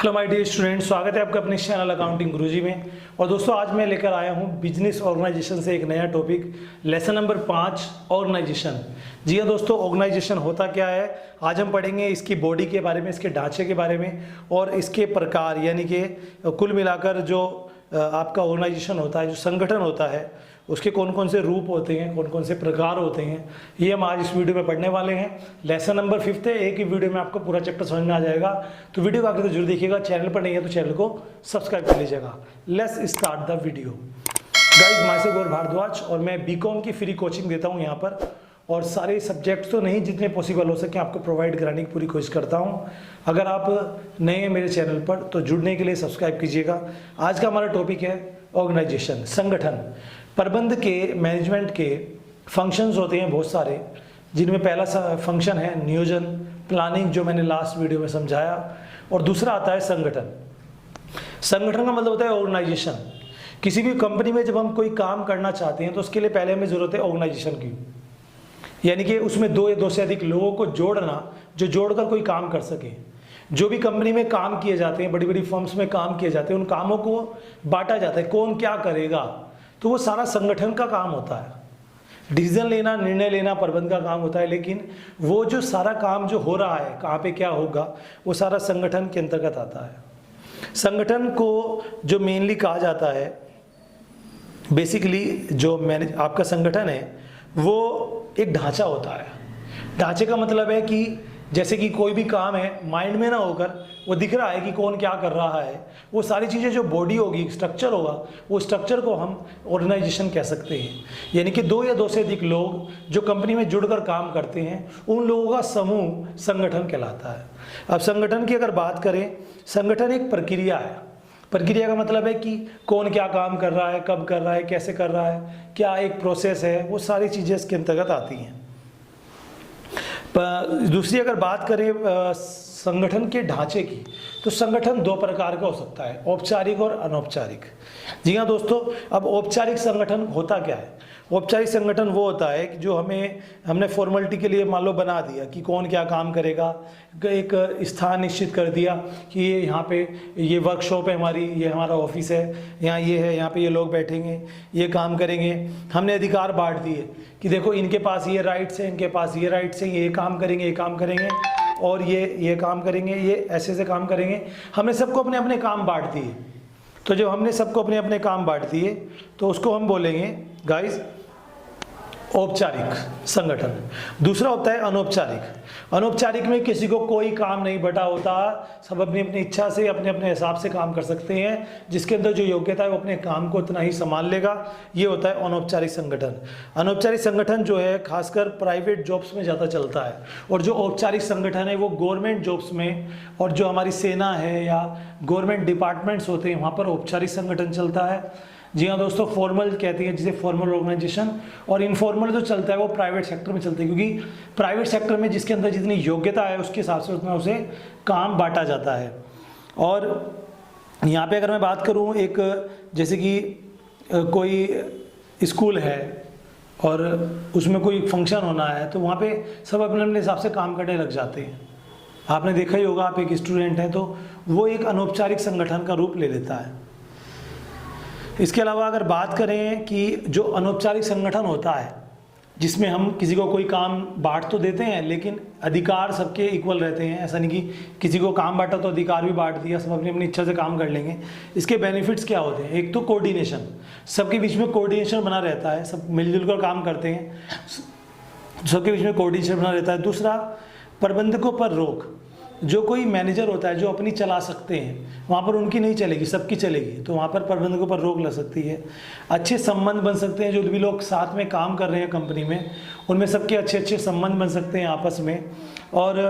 Hello my dear student, स्वागत है आपका अपने चैनल अकाउंटिंग गुरुजी में। और दोस्तों आज मैं लेकर आया हूं बिजनेस ऑर्गेनाइजेशन से एक नया टॉपिक, लेसन नंबर 5 ऑर्गेनाइजेशन। जी हाँ दोस्तों, ऑर्गेनाइजेशन होता क्या है आज हम पढ़ेंगे, इसकी बॉडी के बारे में, इसके ढांचे के बारे में और इसके प्रकार, यानी कि कुल मिलाकर जो आपका ऑर्गेनाइजेशन होता है, जो संगठन होता है, उसके कौन कौन से रूप होते हैं, कौन कौन से प्रकार होते हैं, ये हम आज इस वीडियो में पढ़ने वाले हैं। लेसन नंबर 5 है, एक ही वीडियो में आपको पूरा चैप्टर समझ में आ जाएगा। तो वीडियो को आगे तो जरूर देखिएगा, चैनल पर नहीं है तो चैनल को सब्सक्राइब कर लीजिएगा। Let's start the video. Guys, myself Gaurav Bhardwaj और मैं बीकॉम की फ्री कोचिंग देता हूँ यहाँ पर, और सारे सब्जेक्ट्स तो नहीं, जितने पॉसिबल हो सके आपको प्रोवाइड कराने की पूरी कोशिश करता हूँ। अगर आप नए हैं मेरे चैनल पर तो जुड़ने के लिए सब्सक्राइब कीजिएगा। आज का हमारा टॉपिक है ऑर्गेनाइजेशन, संगठन। प्रबंध के, मैनेजमेंट के फंक्शंस होते हैं बहुत सारे, जिनमें पहला फंक्शन है नियोजन, प्लानिंग, जो मैंने लास्ट वीडियो में समझाया, और दूसरा आता है संगठन। संगठन का मतलब होता है ऑर्गेनाइजेशन। किसी भी कंपनी में जब हम कोई काम करना चाहते हैं तो उसके लिए पहले हमें जरूरत है ऑर्गेनाइजेशन की, यानी कि उसमें दो या दो से अधिक लोगों को जोड़ना, जो जोड़कर कोई काम कर सके। जो भी कंपनी में काम किए जाते हैं, बड़ी बड़ी फर्म्स में काम किए जाते हैं, उन कामों को बांटा जाता है, कौन क्या करेगा, तो वो सारा संगठन का काम होता है। डिसीजन लेना, निर्णय लेना प्रबंध का काम होता है, लेकिन वो जो सारा काम जो हो रहा है, कहाँ पे क्या होगा, वो सारा संगठन के अंतर्गत आता है। संगठन को जो मेनली कहा जाता है, बेसिकली जो आपका संगठन है वो एक ढांचा होता है। ढांचे का मतलब है कि जैसे कि कोई भी काम है माइंड में ना होकर वो दिख रहा है कि कौन क्या कर रहा है, वो सारी चीज़ें जो बॉडी होगी, स्ट्रक्चर होगा, वो स्ट्रक्चर को हम ऑर्गेनाइजेशन कह सकते हैं। यानी कि दो या दो से अधिक लोग जो कंपनी में जुड़कर काम करते हैं, उन लोगों का समूह संगठन कहलाता है। अब संगठन की अगर बात करें, संगठन एक प्रक्रिया है। प्रक्रिया का मतलब है कि कौन क्या काम कर रहा है, कब कर रहा है, कैसे कर रहा है, क्या एक प्रोसेस है, वो सारी चीज़ें इसके अंतर्गत आती हैं। दूसरी अगर बात करें संगठन के ढांचे की, तो संगठन दो प्रकार का हो सकता है, औपचारिक और अनौपचारिक। जी हाँ दोस्तों, अब औपचारिक संगठन होता क्या है? औपचारिक संगठन वो होता है कि जो हमने फॉर्मेलिटी के लिए मान लो बना दिया कि कौन क्या काम करेगा, एक स्थान निश्चित कर दिया कि ये यहाँ पे ये वर्कशॉप है हमारी, ये हमारा ऑफिस है, यहाँ ये है, यहाँ पे ये लोग बैठेंगे, ये काम करेंगे। हमने अधिकार बांट दिए कि देखो इनके पास ये राइट्स हैं, इनके पास ये राइट्स हैं, ये काम करेंगे, ये काम करेंगे, और ये काम करेंगे, ये ऐसे ऐसे काम करेंगे। हमने सबको अपने अपने काम बांट दिए। तो जब हमने सबको अपने अपने काम बांट दिए तो उसको हम बोलेंगे गाइस औपचारिक संगठन। दूसरा होता है अनौपचारिक। अनौपचारिक में किसी को कोई काम नहीं बटा होता, सब अपनी अपनी इच्छा से, अपने अपने हिसाब से काम कर सकते हैं। जिसके अंदर जो योग्यता है वो अपने काम को उतना ही संभाल लेगा। ये होता है अनौपचारिक संगठन। अनौपचारिक संगठन जो है खासकर प्राइवेट जॉब्स में ज़्यादा चलता है, और जो औपचारिक संगठन है वो गवर्नमेंट जॉब्स में, और जो हमारी सेना है या गवर्नमेंट डिपार्टमेंट्स होते हैं वहाँ पर औपचारिक संगठन चलता है। जी हाँ दोस्तों, फॉर्मल कहते हैं जिसे फॉर्मल ऑर्गेनाइजेशन, और इनफॉर्मल जो चलता है वो प्राइवेट सेक्टर में चलता है, क्योंकि प्राइवेट सेक्टर में जिसके अंदर जितनी योग्यता है उसके हिसाब से उतना उसे काम बांटा जाता है। और यहाँ पे अगर मैं बात करूँ, एक जैसे कि कोई स्कूल है और उसमें कोई फंक्शन होना है, तो वहाँ पे सब अपने अपने हिसाब से काम करने लग जाते हैं। आपने देखा ही होगा, आप एक स्टूडेंट हैं तो वो एक अनौपचारिक संगठन का रूप ले लेता है। इसके अलावा अगर बात करें कि जो अनौपचारिक संगठन होता है, जिसमें हम किसी को कोई काम बांट तो देते हैं लेकिन अधिकार सबके इक्वल रहते हैं। ऐसा नहीं कि किसी को काम बांटा तो अधिकार भी बांट दिया, सब अपनी अपनी इच्छा से काम कर लेंगे। इसके बेनिफिट्स क्या होते हैं? एक तो कोऑर्डिनेशन, सबके बीच में कोऑर्डिनेशन बना रहता है, सब मिलजुल कर काम करते हैं, सबके बीच में कोऑर्डिनेशन बना रहता है। दूसरा, प्रबंधकों पर रोक। जो कोई मैनेजर होता है जो अपनी चला सकते हैं, वहाँ पर उनकी नहीं चलेगी, सबकी चलेगी, तो वहाँ पर प्रबंधकों पर रोक लग सकती है। अच्छे संबंध बन सकते हैं, जो भी लोग साथ में काम कर रहे हैं कंपनी में, उनमें सबके अच्छे अच्छे संबंध बन सकते हैं आपस में। और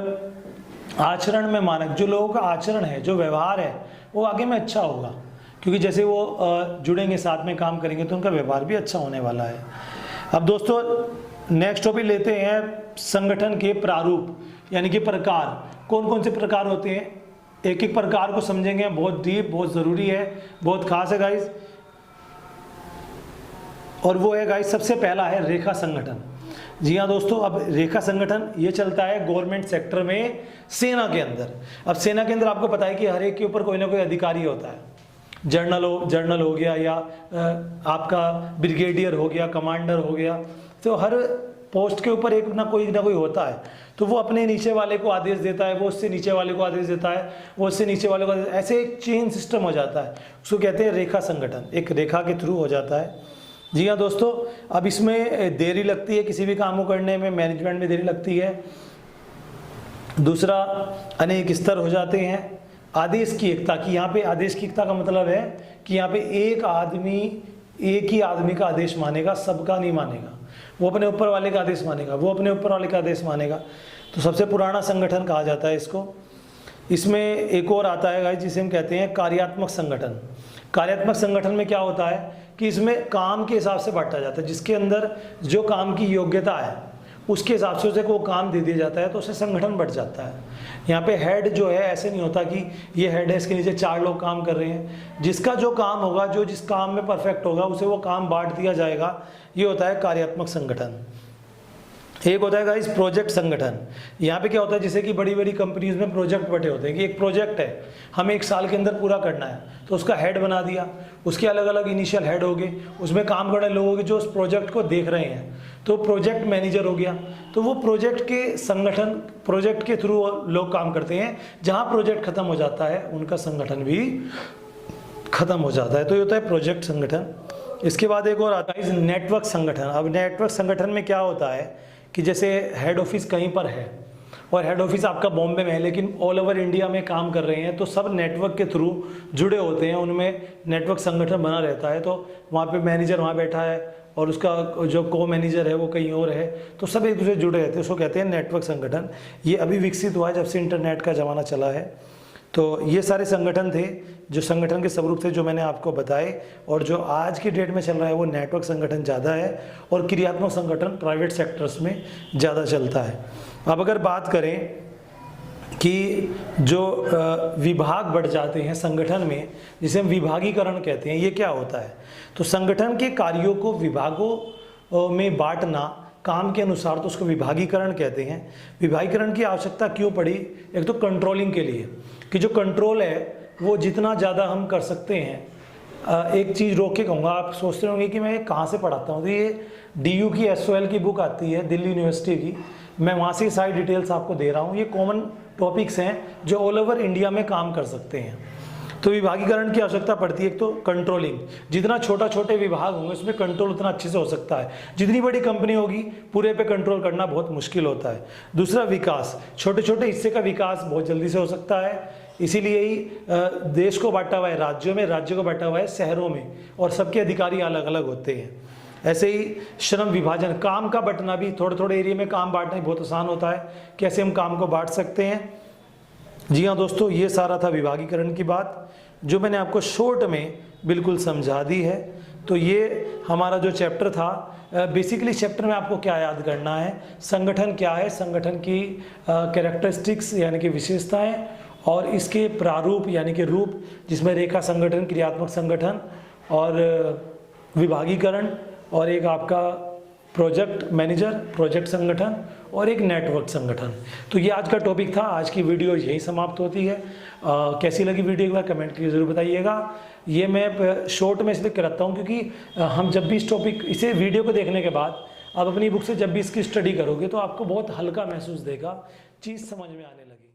आचरण में मानक, जो लोगों का आचरण है, जो व्यवहार है, वो आगे में अच्छा होगा, क्योंकि जैसे वो जुड़ेंगे, साथ में काम करेंगे, तो उनका व्यवहार भी अच्छा होने वाला है। अब दोस्तों नेक्स्ट टॉपिक लेते हैं संगठन के प्रारूप, यानी कि प्रकार। कौन कौन से प्रकार होते हैं, एक एक प्रकार को समझेंगे। बहुत डीप, बहुत ज़रूरी है, बहुत खास है गाइस। और वो है गाइस, सबसे पहला है रेखा संगठन। जी हाँ दोस्तों, अब रेखा संगठन ये चलता है गवर्नमेंट सेक्टर में, सेना के अंदर। अब सेना के अंदर आपको पता है कि हर एक के ऊपर कोई ना कोई अधिकारी होता है, जनरल हो गया, या आपका ब्रिगेडियर हो गया, कमांडर हो गया, तो हर पोस्ट के ऊपर एक ना कोई होता है। तो वो अपने नीचे वाले को आदेश देता है, वो उससे नीचे वाले को आदेश देता है, वो उससे नीचे वाले को ऐसे एक चेन सिस्टम हो जाता है, उसको कहते हैं रेखा संगठन, एक रेखा के थ्रू हो जाता है। जी हाँ दोस्तों, अब इसमें देरी लगती है किसी भी काम को करने में, मैनेजमेंट में देरी लगती है। दूसरा, अनेक स्तर हो जाते हैं। आदेश की एकता की, यहाँ पे आदेश की एकता का मतलब है कि यहाँ पे एक ही आदमी का आदेश मानेगा, सबका नहीं मानेगा। वो अपने ऊपर वाले का आदेश मानेगा, वो अपने ऊपर वाले का आदेश मानेगा। तो सबसे पुराना संगठन कहा जाता है इसको। इसमें एक और आता है गाइस, जिसे हम कहते हैं कार्यात्मक संगठन। कार्यात्मक संगठन में क्या होता है कि इसमें काम के हिसाब से बांटा जाता है, जिसके अंदर जो काम की योग्यता है उसके हिसाब से उसे को काम दे दिया जाता है, तो उससे संगठन बढ़ जाता है। यहाँ पे हेड जो है, ऐसे नहीं होता कि ये हेड है, इसके नीचे 4 लोग काम कर रहे हैं। जिसका जो काम होगा, जो जिस काम में परफेक्ट होगा, उसे वो काम बांट दिया जाएगा। ये होता है कार्यात्मक संगठन। एक होता है गाइस प्रोजेक्ट संगठन। यहाँ पे क्या होता है, जैसे कि बड़ी बड़ी कंपनीज में प्रोजेक्ट बटे होते हैं कि एक प्रोजेक्ट है, हमें 1 साल के अंदर पूरा करना है, तो उसका हेड बना दिया, उसके अलग अलग इनिशियल हेड हो गए, उसमें काम करने लोग होंगे जो उस प्रोजेक्ट को देख रहे हैं, तो प्रोजेक्ट मैनेजर हो गया। तो वो प्रोजेक्ट के संगठन, प्रोजेक्ट के थ्रू लोग काम करते हैं। जहाँ प्रोजेक्ट खत्म हो जाता है उनका संगठन भी खत्म हो जाता है। तो ये होता है प्रोजेक्ट संगठन। इसके बाद एक और आता है नेटवर्क संगठन। अब नेटवर्क संगठन में क्या होता है कि जैसे हेड ऑफिस कहीं पर है और हेड ऑफिस आपका बॉम्बे में है, लेकिन ऑल ओवर इंडिया में काम कर रहे हैं, तो सब नेटवर्क के थ्रू जुड़े होते हैं, उनमें नेटवर्क संगठन बना रहता है। तो वहाँ पे मैनेजर वहाँ बैठा है और उसका जो को मैनेजर है वो कहीं और है, तो सब एक दूसरे जुड़े रहते हैं, उसको कहते हैं नेटवर्क संगठन। ये अभी विकसित हुआ है जब से इंटरनेट का ज़माना चला है। तो ये सारे संगठन थे जो संगठन के स्वरूप थे जो मैंने आपको बताए, और जो आज की डेट में चल रहा है वो नेटवर्क संगठन ज़्यादा है, और क्रियात्मक संगठन प्राइवेट सेक्टर्स में ज़्यादा चलता है। अब अगर बात करें कि जो विभाग बढ़ जाते हैं संगठन में, जिसे हम विभागीकरण कहते हैं, ये क्या होता है? तो संगठन के कार्यों को विभागों में बांटना काम के अनुसार, तो उसको विभागीकरण कहते हैं। विभागीकरण की आवश्यकता क्यों पड़ी? एक तो कंट्रोलिंग के लिए, कि जो कंट्रोल है वो जितना ज़्यादा हम कर सकते हैं। एक चीज़ रोक के कहूँगा, आप सोचते होंगे कि मैं कहाँ से पढ़ाता हूँ, तो ये DU की SOL की बुक आती है, दिल्ली यूनिवर्सिटी की, मैं वहाँ से सारी डिटेल्स आपको दे रहा हूँ। ये कॉमन टॉपिक्स हैं जो ऑल ओवर इंडिया में काम कर सकते हैं। तो विभागीकरण की आवश्यकता पड़ती है। एक तो कंट्रोलिंग, जितना छोटे विभाग होंगे उसमें कंट्रोल उतना अच्छे से हो सकता है। जितनी बड़ी कंपनी होगी पूरे पे कंट्रोल करना बहुत मुश्किल होता है। दूसरा, विकास, छोटे हिस्से का विकास बहुत जल्दी से हो सकता है। इसीलिए ही देश को बांटा हुआ है राज्यों में, राज्य को बांटा हुआ है शहरों में, और सबके अधिकारी अलग अलग होते हैं। ऐसे ही श्रम विभाजन, काम का बंटना भी, थोड़े एरिया में काम बांटना बहुत आसान होता है। कैसे हम काम को बांट सकते हैं? जी हाँ दोस्तों, ये सारा था विभागीकरण की बात, जो मैंने आपको शॉर्ट में बिल्कुल समझा दी है। तो ये हमारा जो चैप्टर था, बेसिकली चैप्टर में आपको क्या याद करना है, संगठन क्या है, संगठन की कैरेक्टरिस्टिक्स यानी कि विशेषताएं, और इसके प्रारूप यानी कि रूप, जिसमें रेखा संगठन, क्रियात्मक संगठन और विभागीकरण, और एक आपका प्रोजेक्ट मैनेजर, प्रोजेक्ट संगठन, और एक नेटवर्क संगठन। तो ये आज का टॉपिक था। आज की वीडियो यही समाप्त होती है। कैसी लगी वीडियो, एक बार कमेंट करके ज़रूर बताइएगा। ये मैं शॉर्ट में इसलिए कराता हूँ क्योंकि हम जब भी इस टॉपिक, इसे वीडियो को देखने के बाद आप अपनी बुक से जब भी इसकी स्टडी करोगे तो आपको बहुत हल्का महसूस देगा, चीज़ समझ में आने लगी।